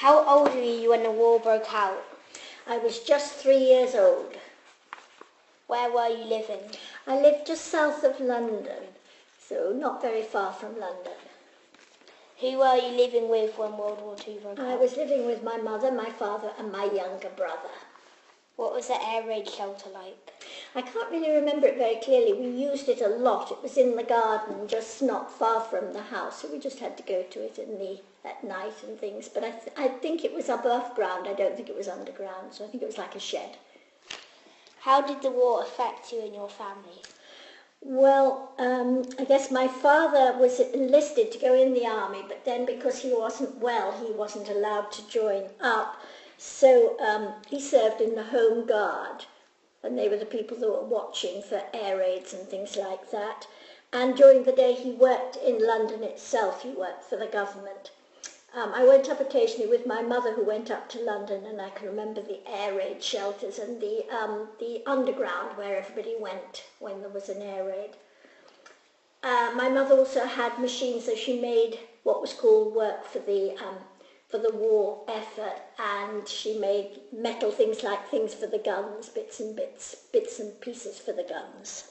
How old were you when the war broke out? I was just 3 years old. Where were you living? I lived just south of London, so not very far from London. Who were you living with when World War II broke out? I was living with my mother, my father and my younger brother. What was the air raid shelter like? I can't really remember it very clearly. We used it a lot. It was in the garden, just not far from the house, so we just had to go to it at night and things. But I think it was above ground. I don't think it was underground, so I think it was like a shed. How did the war affect you and your family? Well, I guess my father was enlisted to go in the army, but then because he wasn't well, he wasn't allowed to join up. So he served in the Home Guard, and they were the people that were watching for air raids and things like that. And during the day he worked in London itself, he worked for the government. I went up occasionally with my mother, who went up to London, and I can remember the air raid shelters and the underground where everybody went when there was an air raid. My mother also had machines, so she made what was called work for the war effort, and she made metal things like things for the guns, bits and pieces for the guns.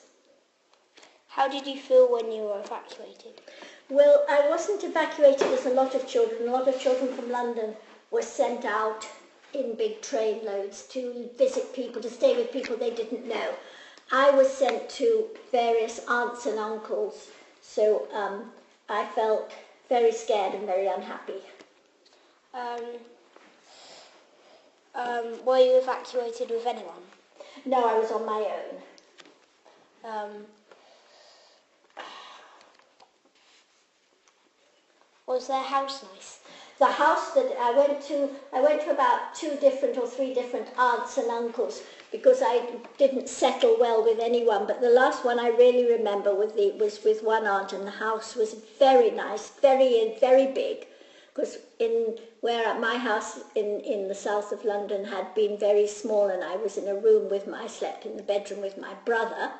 How did you feel when you were evacuated? Well, I wasn't evacuated as a lot of children. A lot of children from London were sent out in big train loads to visit people, to stay with people they didn't know. I was sent to various aunts and uncles, so I felt very scared and very unhappy. Were you evacuated with anyone? No, I was on my own. Was their house nice? The house that I went to about 2 different or 3 different aunts and uncles because I didn't settle well with anyone. But the last one I really remember was with one aunt, and the house was very nice, very big. Because my house in the south of London had been very small, and I was in a room I slept in the bedroom with my brother.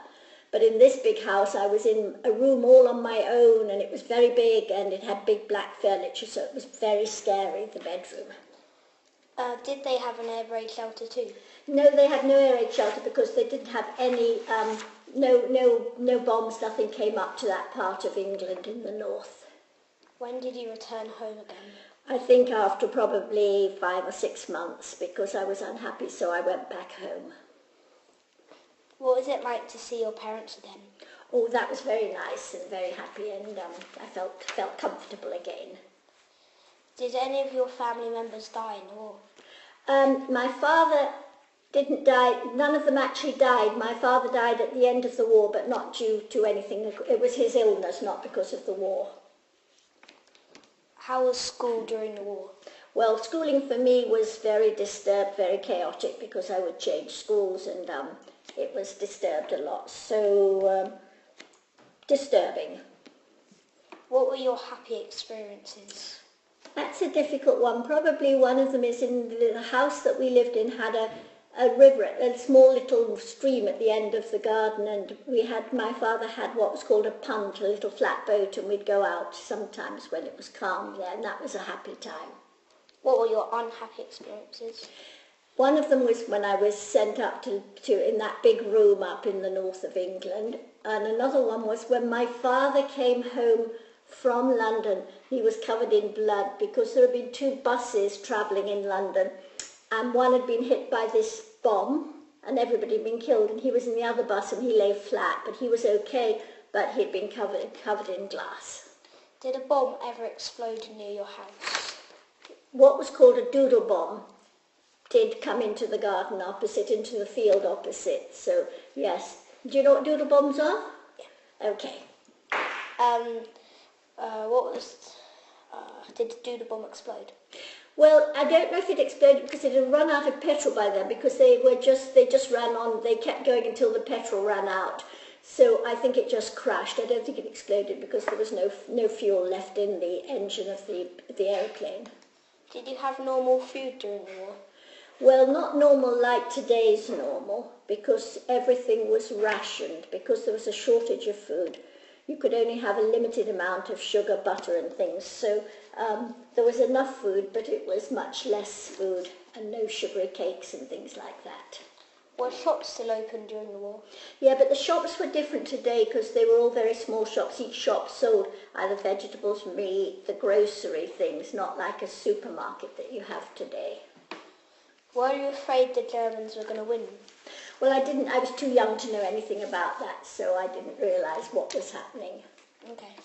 But in this big house, I was in a room all on my own, and it was very big, and it had big black furniture, so it was very scary, the bedroom. Did they have an air raid shelter too? No, they had no air raid shelter because they didn't have any, no bombs, nothing came up to that part of England in the north. When did you return home again? I think after probably 5 or 6 months, because I was unhappy, so I went back home. What was it like to see your parents again? Oh, that was very nice and very happy, and I felt comfortable again. Did any of your family members die in the war? My father didn't die. None of them actually died. My father died at the end of the war, but not due to anything. It was his illness, not because of the war. How was school during the war? Well, schooling for me was very disturbed, very chaotic, because I would change schools, and it was disturbed a lot. So, disturbing. What were your happy experiences? That's a difficult one. Probably one of them is in the house that we lived in had a river, a small little stream at the end of the garden, and my father had what was called a punt, a little flat boat, and we'd go out sometimes when it was calm there, and that was a happy time. What were your unhappy experiences? One of them was when I was sent up to in that big room up in the north of England, and another one was when my father came home from London. He was covered in blood because there had been 2 buses travelling in London, and one had been hit by this bomb and everybody had been killed, and he was in the other bus and he lay flat, but he was okay, but he'd been covered in glass. Did a bomb ever explode near your house? What was called a doodle bomb did come into the garden opposite, into the field opposite, so yes. Do you know what doodle bombs are? Yeah. Okay. Did the doodle bomb explode? Well, I don't know if it exploded because it had run out of petrol by then, because they just ran on, they kept going until the petrol ran out. So I think it just crashed. I don't think it exploded because there was no fuel left in the engine of the aeroplane. Did you have normal food during the war? Well, not normal like today's normal, because everything was rationed, because there was a shortage of food. you could only have a limited amount of sugar, butter and things. So there was enough food, but it was much less food and no sugary cakes and things like that. Were shops still open during the war? Yeah, but the shops were different today because they were all very small shops. Each shop sold either vegetables, meat, the grocery things, not like a supermarket that you have today. Were you afraid the Germans were going to win? Well, I was too young to know anything about that, so I didn't realise what was happening. Okay.